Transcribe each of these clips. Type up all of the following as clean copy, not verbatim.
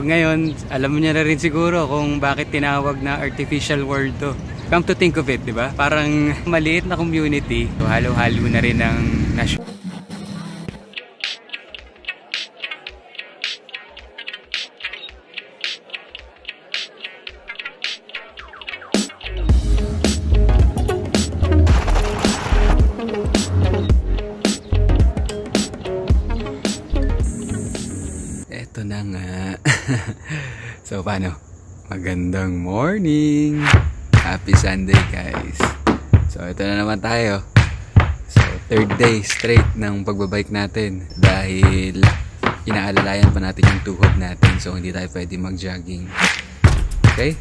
Ngayon, alam niya na rin siguro kung bakit tinawag na artificial world to. Come to think of it, di ba? Parang maliit na community. So, halo-halo na rin ng nasyon. Ito na nga. So, paano? Magandang morning! Happy Sunday, guys! So, ito na naman tayo. So, third day straight ng pagbabike natin dahil inaalalayan pa natin yung tuhod natin. So, hindi tayo pwede mag-jogging. Okay?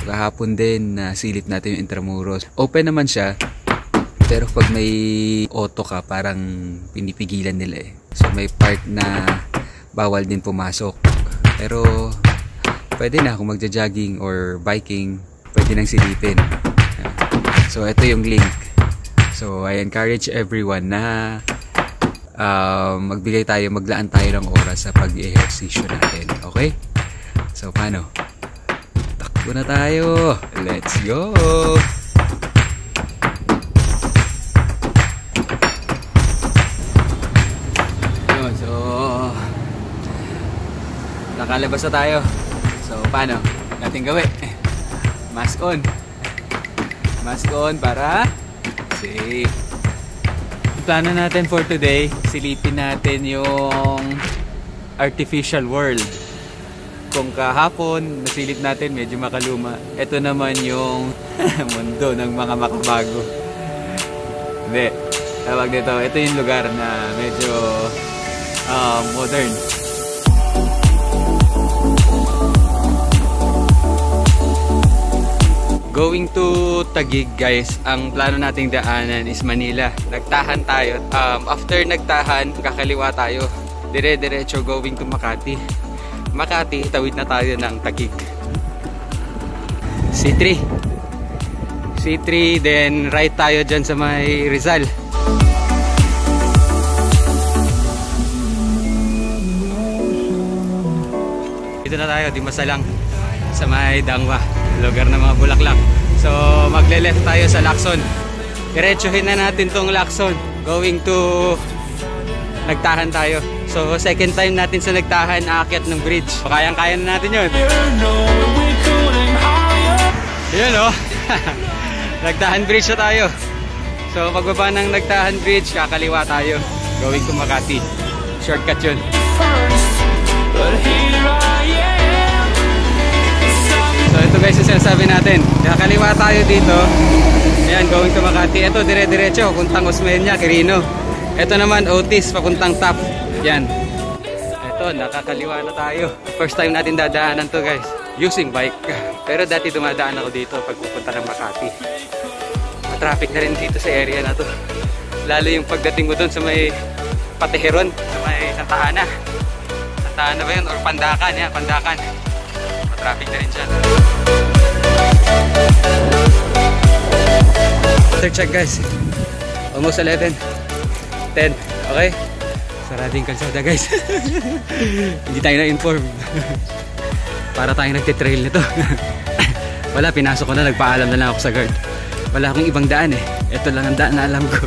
Kahapon din silip natin yung Intramuros. Open naman siya, pero pag may auto ka, parang pinipigilan nila eh. So, may part na bawal din pumasok. Pero pwede na kung magja-jogging or biking, pwede nang silipin. So ito yung link. So I encourage everyone na maglaan tayo ng oras sa pag-ehersisyo natin. Okay? So paano? Takbo na tayo. Let's go! Nakalabas na tayo. So, paano? Natin gawin. Mask on. Mask on para safe. Plano natin for today, silipin natin yung artificial world. Kung kahapon, nasilip natin, medyo makaluma. Ito naman yung mundo ng mga makabago. Hindi. Tawag dito. Ito yung lugar na medyo modern. Going to Taguig, guys, ang plano nating daanan is Manila. Nagtahan tayo. After nagtahan, kakaliwa tayo. Dire-diretso going to Makati. Makati, tawid na tayo ng Taguig. C3. C3, then right tayo dyan sa may Rizal. Dito na tayo, Dimasalang, sa may Dangwa, lugar ng mga bulaklak. So magle-left tayo sa Lacson. Diretsuhin na natin tong Lacson. Going to Nagtahan tayo. So second time natin sa Nagtahan, aakyat ng bridge. So, kayang-kaya na natin yun. Yun o. Nagtahan bridge na tayo. So pagbaba ng Nagtahan bridge, kakaliwa tayo. Going to Makati. Shortcut yun. So ito guys yung sinasabi natin. Kakaliwa tayo dito. Ayan, going to Makati. Ito dire-diretso, papuntang Osmeña, Quirino. Ito naman Otis, papuntang Taft. Yan. Ito, nakakaliwa na tayo. First time natin dadaanan to guys, using bike. Pero dati dumadaan ako dito pag pupunta ng Makati. Traffic na rin dito sa area na to. Lalo yung pagdating mo dun sa may Patiheron, sa may Santa Ana. Santa Ana ba yun? Or Pandacan, yan, Pandacan. Traffic na rin dyan. After check guys, almost 11, 10, okay? Sarading kalsada guys. Hindi tayo na-inform. Para tayong nagtitrail nito. Wala, pinasok ko na, nagpaalam na lang ako sa guard. Wala akong ibang daan eh. Ito lang ang daan na alam ko.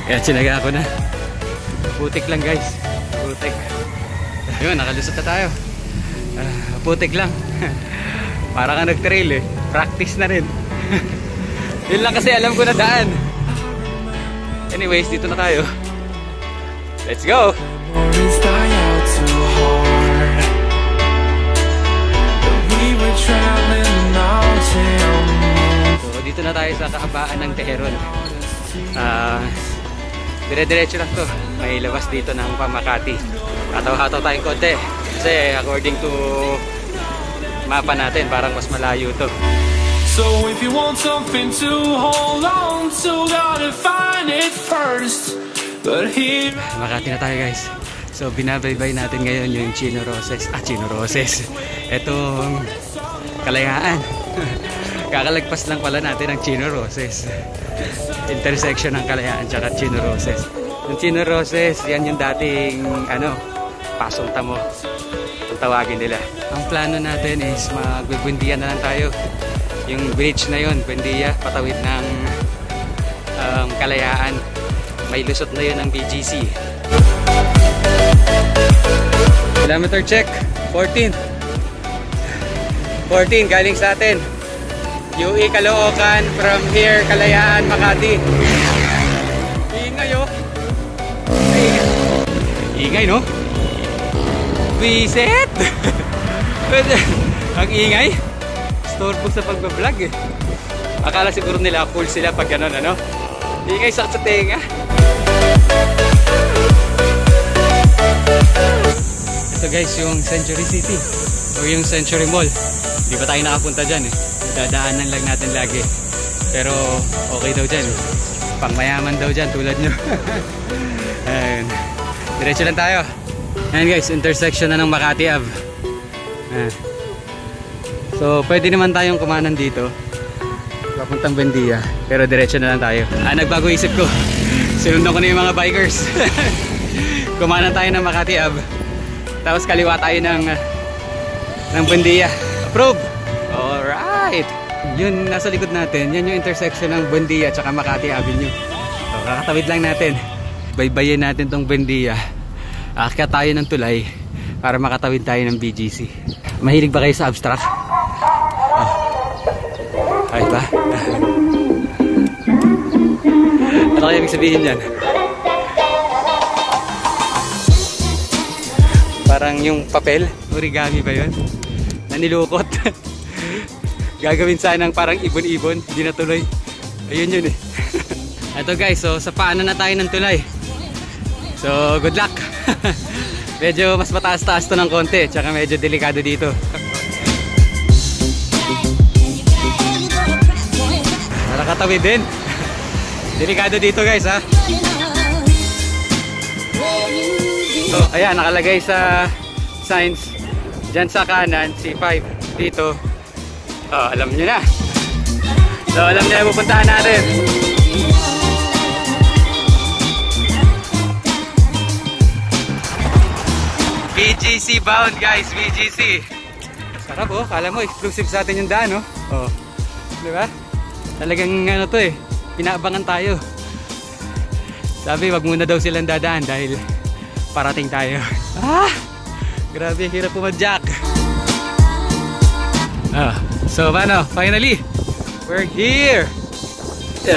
Kaya sinaga ako na. Putik lang guys. Putik. Ayun, nakalusot na tayo. Putik lang. Para ka nag-trail eh. Practice na rin. Yun lang kasi alam ko na daan. Anyways, dito na tayo. Let's go! So, dito na tayo sa kahabaan ng Teheron. Dire-diretso lang to. May labas dito ng Pamakati. Hataw-hataw tayong konti. Kasi according to mapa natin, parang mas malayo to. So if you want something to hold on to, gotta find it first. But here... Makati na tayo guys. So binabaybay natin ngayon yung Chino Roces. Chino Roces. Etong Kalayaan. Kakalagpas lang pala natin ang Chino Roces. Intersection ng Kalayaan tsaka Chino Roces. Yung Chino Roces, yan yung dating Pasong Tamo. kung tawagin nila. Ang plano natin is magbubundiya na lang tayo. Yung bridge na yun, Buendia, patawid ng Kalayaan. May lusot na yun ang BGC. Kilometer check, 14 galing sa atin. UE Caloocan, from here Kalayaan, Makati. Ingay oh. Ingay no? Biset! Ang ingay. Storbo sa pagbablog eh. Akala siguro nila cool sila pag gano'n ano. Ingay sakit sa tenga. Ito guys yung Century City o yung Century Mall. Hindi pa tayo nakapunta dyan eh. Dadaanan lang natin lagi. Pero okay daw dyan eh. Pangmayaman daw dyan tulad nyo. Ayan. Diretso lang tayo. Ayan guys, intersection na ng Makati Ave. So pwede naman tayong kumanan dito papuntang Buendia, pero diretso na lang tayo. Nagbago isip ko. Sinundan ko na yung mga bikers. Kumanan tayo ng Makati Ave, tapos kaliwa tayo ng Buendia. Approve! Alright! Yun nasa likod natin, yan yung intersection ng Buendia at Makati Avenue. So kakatawid lang natin. Baybayin natin tong Buendia. Aakyat tayo ng tulay para makatawid tayo ng BGC. Mahilig ba kayo sa abstract? Ay ba? Ano kaya ibig sabihin dyan? Parang yung papel, origami ba yun? Nanilukot. Gagawin sanang parang ibon-ibon, di natuloy. Ayun yun eh. Ito guys, so sa paanan na tayo ng tulay. So good luck. Medyo mas mataas-taas to ng konti, tsaka medyo delikado dito. Nakatawid din. Delikado dito guys ha. So ayan, nakalagay sa signs dyan sa kanan, C5 dito. Alam nyo na. So alam nyo na pupuntahan natin. BGC bound guys, BGC. Sarap oh, kala mo exclusive sa atin yung daan oh. Oh. Diba? Talagang ano to eh, pinaabangan tayo. Sabi wag muna daw silang dadaan dahil parating tayo. Grabe, hirap pumadyak. So paano, finally we're here.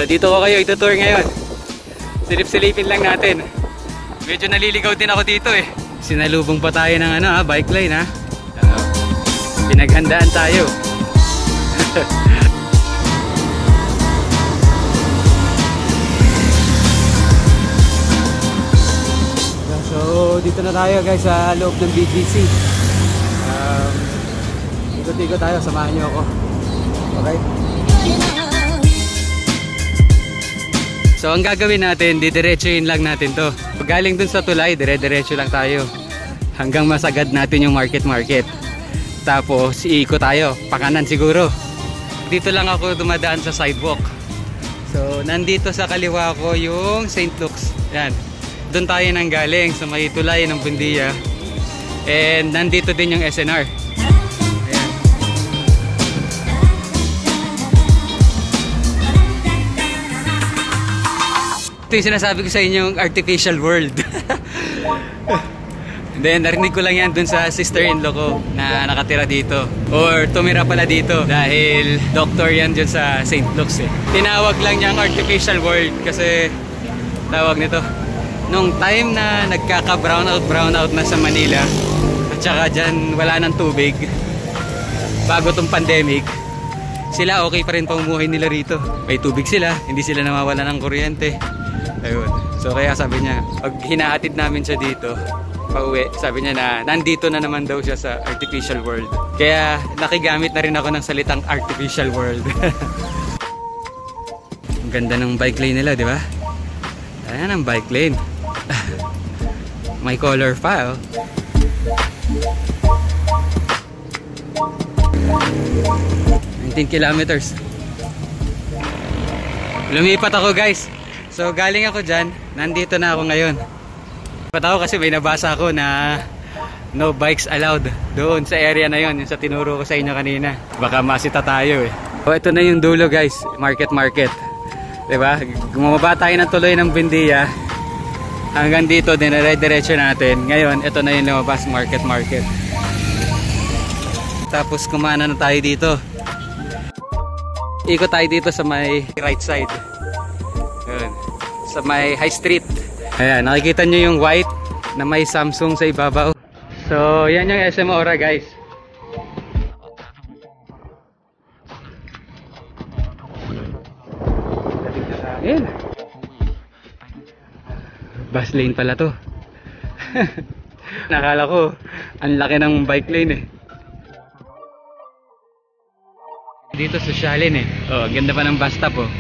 Dito ko kayo itutour ngayon. Silip-silipin lang natin. Medyo naliligaw din ako dito eh. Sinalubong pa tayo ng bike lane ha. Pinaghandaan tayo. So dito na tayo guys sa loob ng BGC. Ikot-ikot tayo, samahan nyo ako. Okay? So ang gagawin natin, didiretsuhin lang natin to. Pag galing dun sa tulay, dire-diretso lang tayo hanggang masagad natin yung market. Tapos iikot tayo, pakanan siguro. Dito lang ako dumadaan sa sidewalk. So nandito sa kaliwa ko yung St. Luke's. Yan. Doon tayo nang galing sa may tulay ng Buendia. And nandito din yung SNR. Ayan. Ito yung sinasabi ko sa inyong artificial world. Then narinig ko lang yan dun sa sister-in-law ko na nakatira dito. Or tumira pala dito dahil doctor yan dyan sa St. Luke's eh. Tinawag lang niya ang artificial world kasi tawag nito. Nung time na nagkaka-brownout na sa Manila at saka dyan wala ng tubig bago tong pandemic, sila okay pa rin pamumuhay nila rito. May tubig sila, hindi sila nawawala ng kuryente. Ayun. So kaya sabi niya, pag hinahatid namin siya dito pauwi, sabi niya na nandito na naman daw siya sa artificial world. Kaya nakigamit na rin ako ng salitang artificial world. Ang ganda ng bike lane nila, di ba? Ayan ang bike lane. May color pa oh. $19 kilometers. Lumipat ako guys. So galing ako dyan, nandito na ako ngayon. Lipat ako kasi may nabasa ako na no bikes allowed doon sa area na yon, yung sa tinuro ko sa inyo kanina. Baka masita tayo eh. So ito na yung dulo guys, market. Diba? Gumababa tayo ng tuloy ng Buendia hanggang dito, dinire-diretso natin. Ngayon ito na yung lumabas, market. Tapos kumana na tayo dito, ikot tayo dito sa may right side. Yun, sa may High Street. Ayan, nakikita nyo yung white na may Samsung sa ibabaw. So yan yung SM Aura guys. Ayan, bus lane pala to. Nakala ko ang laki ng bike lane eh. Dito sosyalin eh. Oh, ganda pa ng bus stop oh.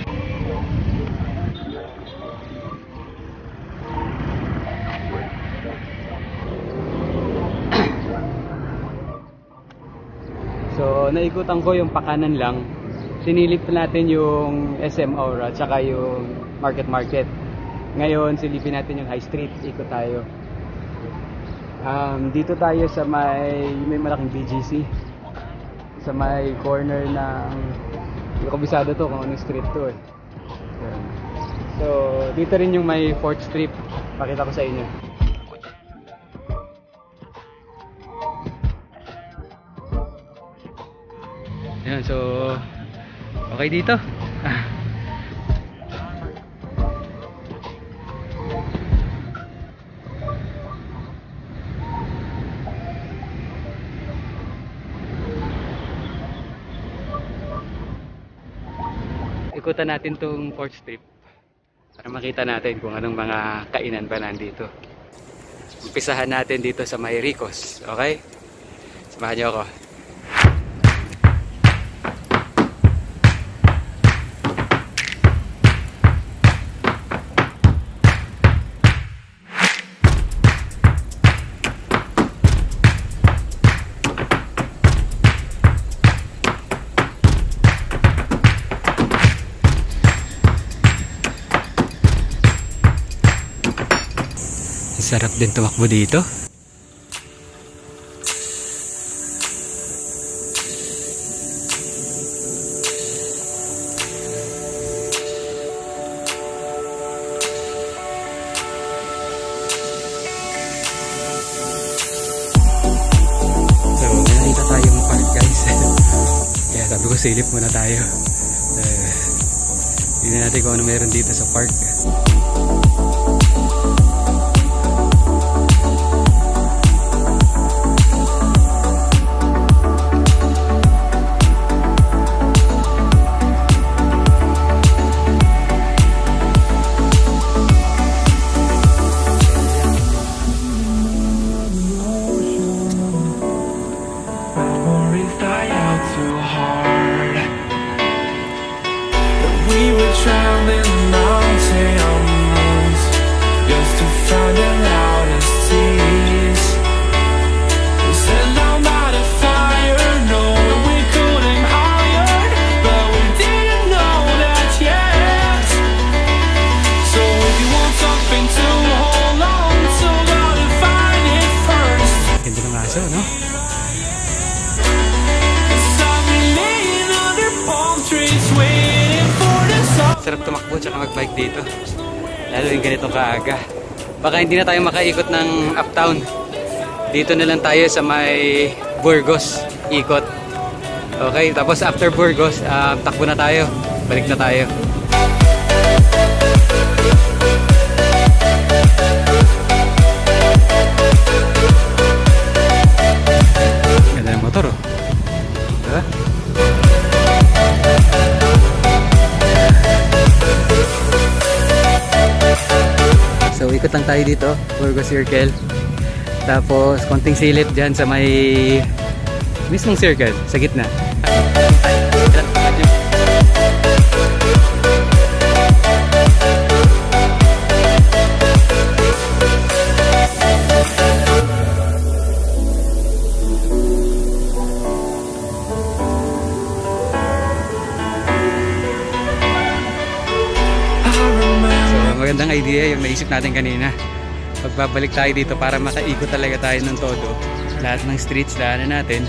So, naikutan ko yung pakanan lang. Sinilip natin yung SM Aura tsaka yung market. Ngayon, silipin natin yung High Street. Ikot tayo. Dito tayo sa may malaking BGC. Sa may corner ng, hindi ko kabisado to kung anong street to eh. So, dito rin yung may 4th Street. Pakita ko sa inyo. Ayan, so okay dito. Ikutan natin tong 4th Street para makita natin kung anong mga kainan pa nandito. Umpisahan natin dito sa may Ricos, okay? Samahan niyo ako. Sarap din tumakbo dito. So, nakita tayong park guys. Kaya sabi ko silip muna tayo. Tingnan natin kung ano meron dito sa park. Sarap tumakbo tsaka magbike dito, lalo yung ganitong kaaga. Baka hindi na tayo makaikot ng uptown, dito na lang tayo sa may Burgos ikot. Okay, tapos after Burgos takbo na tayo, balik na tayo. Ganda ng motor oh, diba? So ikot lang tayo dito, Burgos Circle. Tapos konting silip dyan sa may mismong circle, sa gitna. Magandang idea yung naisip natin kanina. Pagbabalik tayo dito para makaikot talaga tayo ng todo. lahat ng streets daanan natin.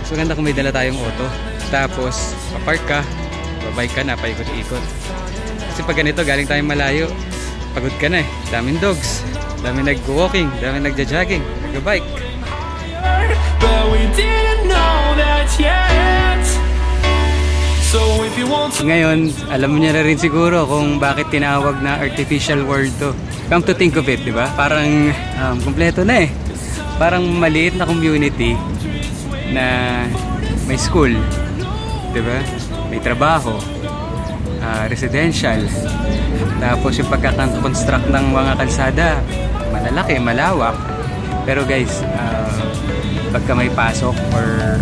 So maganda kung may dala tayong auto. Tapos papark ka, babike ka na, paikot-ikot. Kasi pag ganito, galing tayong malayo, pagod ka na eh. Daming dogs, daming nag-walking, daming nagja-jogging, nag-bike. But we didn't know that yet. So if you want to... Ngayon, alam mo niya na rin siguro kung bakit tinawag na artificial world to. Come to think of it, di ba? Parang kumpleto na eh. Parang maliit na community na may school, di ba? May trabaho, residential. Tapos yung pagkakakonstruct ng mga kalsada, malalaki, malawak. Pero guys, pagka may pasok or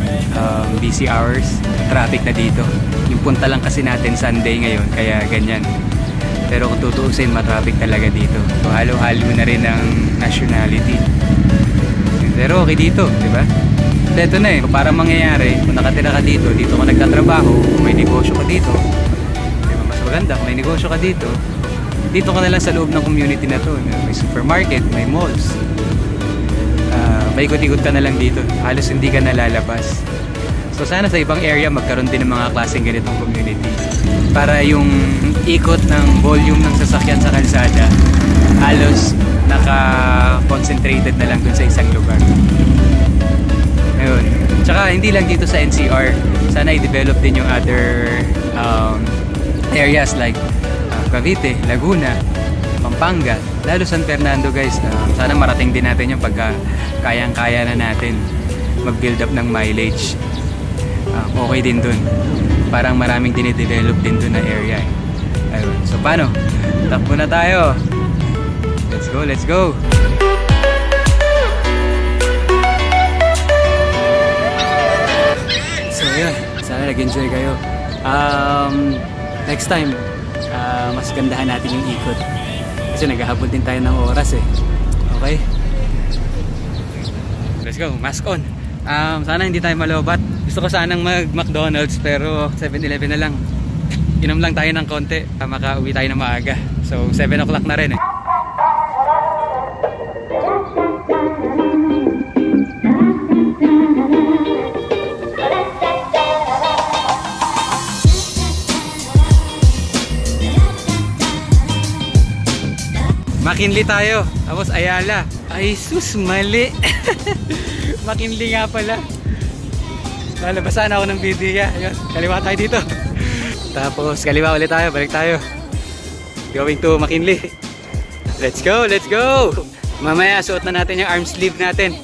busy hours, traffic na dito. Yung punta lang kasi natin Sunday ngayon, kaya ganyan. Pero kung tutuusin, matraffic talaga dito. So halo-halo na rin ng nationality. Pero okay dito, di ba? Ito na eh, para mangyayari, kung nakatira ka dito, dito ka nagtatrabaho, kung may negosyo ka dito, diba, mas maganda, kung may negosyo ka dito, dito ka na lang sa loob ng community na to. May supermarket, may malls. May ikot-ikot ka na lang dito. Halos hindi ka nalalabas. So sana sa ibang area magkaroon din ng mga klaseng ganitong community. Para yung ikot ng volume ng sasakyan sa kalsada, halos naka-concentrated na lang dun sa isang lugar. Ayun. Tsaka hindi lang dito sa NCR. Sana i-develop din yung other areas like Cavite, Laguna, Pampanga, lalo San Fernando guys. Sana marating din natin yung pagka kayang-kaya na natin mag-build up ng mileage. Okay din dun. Parang maraming dinidevelop din dun na area eh. Ayun. So paano? Takbo na tayo. Let's go, let's go. So yun, sana nag-enjoy kayo. Next time, mas gandahan natin yung ikot. Kasi naghahabol din tayo ng oras eh. Okay? Let's go, mask on. Sana hindi tayo malobat. Gusto ko sanang mag-McDonald's pero 7-Eleven na lang. Inom lang tayo ng konti. Makauwi tayo na maaga. So 7 o'clock na rin eh. McKinley tayo. Tapos Ayala. Ay sus, mali. McKinley nga pala. Lalabasan ako ng video. Ayun, kaliwa tayo dito. Tapos kaliwa ulit tayo. Balik tayo. Going to McKinley. Let's go, let's go. Mamaya suot na natin yung arm sleeve natin.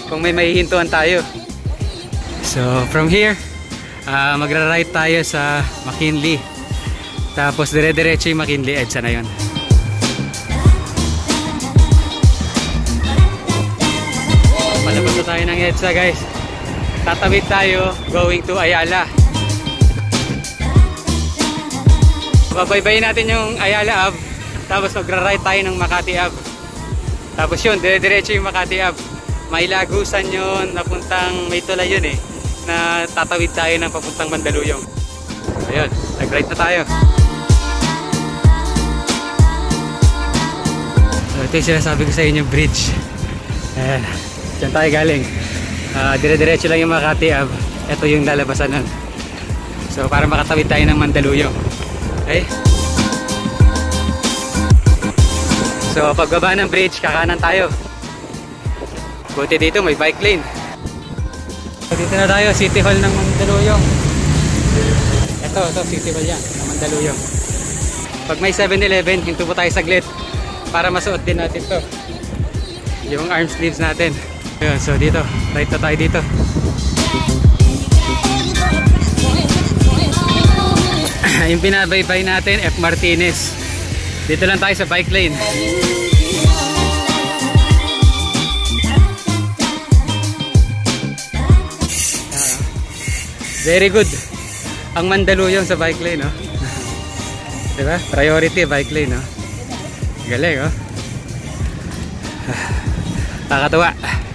Kung may mahihintuan tayo. So from here, magra-right tayo sa McKinley. Tapos dire-diretso yung McKinley. EDSA na yun. Palabas na tayo ng EDSA guys. Tatawid tayo going to Ayala. Babaybayin natin yung Ayala Ave. Tapos magra-right tayo ng Makati Ave. Tapos yun, dire-diretso yung Makati Ave. May lagusan yun, napuntang may tulay yun eh. Na tatawid tayo ng papuntang Mandaluyong. Ayun, nag-right na tayo. So ito yung sinasabi ko sa inyo, bridge. Diyan tayo galing. Dire-diretso lang yung Makati Ave. Ito yung lalabasan nun. So para makatawid tayo ng Mandaluyong. Okay? So pagbaba ng bridge, kakanan tayo. Buti dito may bike lane. Dito na tayo, City Hall ng Mandaluyong. Ito City Hall yan, ng Mandaluyong. Pag may 7-Eleven, hinto po tayo saglit para masuot din natin to yung arm sleeves natin. Ayun, so dito, right na tayo dito. Yung pinabaybay natin, F. Martinez. Dito lang tayo sa bike lane. Very good ang Mandaluyong sa bike lane, no? Diba? Priority bike lane, no? Galing, oh. Nakakatuwa.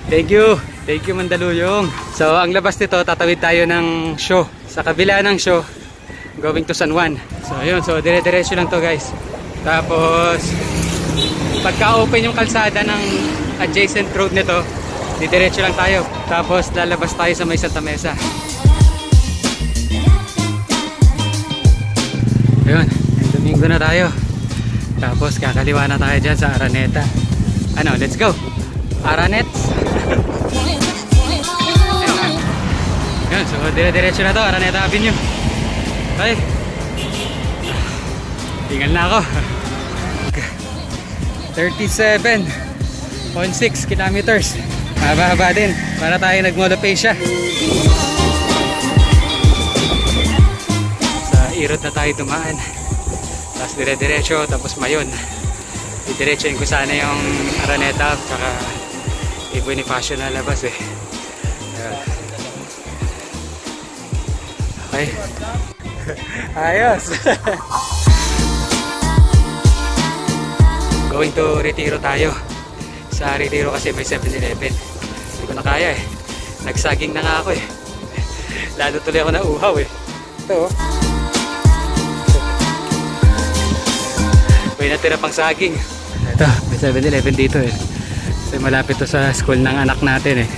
Thank you Mandaluyong. So ang labas nito, tatawid tayo ng show. Sa kabila ng show, going to San Juan. So ayun, so dire-diretso lang to guys. Tapos pagka open yung kalsada ng adjacent road nito, didiretso lang tayo. Tapos lalabas tayo sa may Santa Mesa. Ayun, Domingo na tayo. Tapos kakaliwa na tayo dyan sa Araneta. Ano, let's go! Aranets! Ayun, so dire-diretso na to, Araneta Avenue. Okay. Tingnan na ako. 37.6 kilometers. Haba-haba din. Para tayo nag-Molopecia. Sa Irod na tayo dumaan. Tapos dire-diretso. Tapos Mayon. Didiretsoin ko sana yung Araneta. Tsaka Bonifacio na labas eh. Okay. Ayos. Going to Retiro tayo. Sa Retiro kasi may 7-Eleven. Hindi ko na kaya eh. Nagsaging na nga ako eh. Lalo tuloy ako na uhaw eh. Ito oh. May natira pang saging. Ito, may 7-Eleven dito eh. Kasi malapit to sa school ng anak natin eh.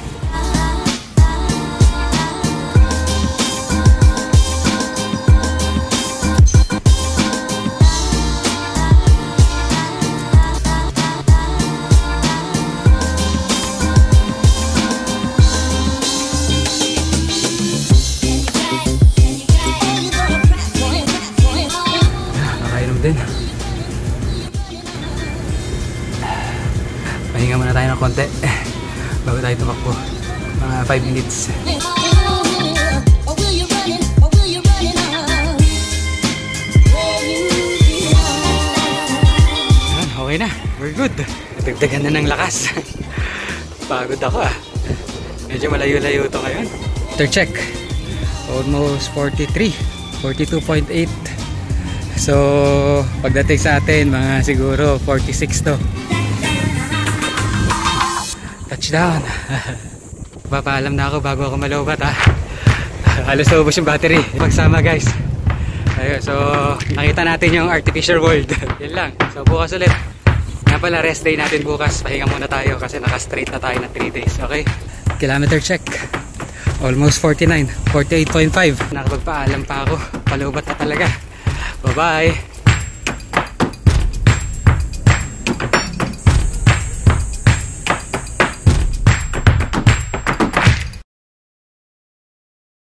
Pahinga muna tayo ng konti bago tayo tumakbo, mga 5 minutes. Okay na, we're good. Natagdagan na ng lakas. Pagod ako ah. Medyo malayo-layo ito ngayon. After check, almost 43, 42.8. So pagdating sa atin mga siguro 46 to. Touchdown. Papaalam na ako bago ako malobat ha. Halos naubos yung battery. Magsama guys. Ayun, so nakita natin yung artificial world. Yan lang. So bukas ulit. Nga pala rest day natin bukas. Pahinga muna tayo kasi naka-straight na tayo na 3 days. Okay? Kilometer check. Almost 49. 48.5. Nakapagpaalam pa ako. Palobat na talaga. Bye bye.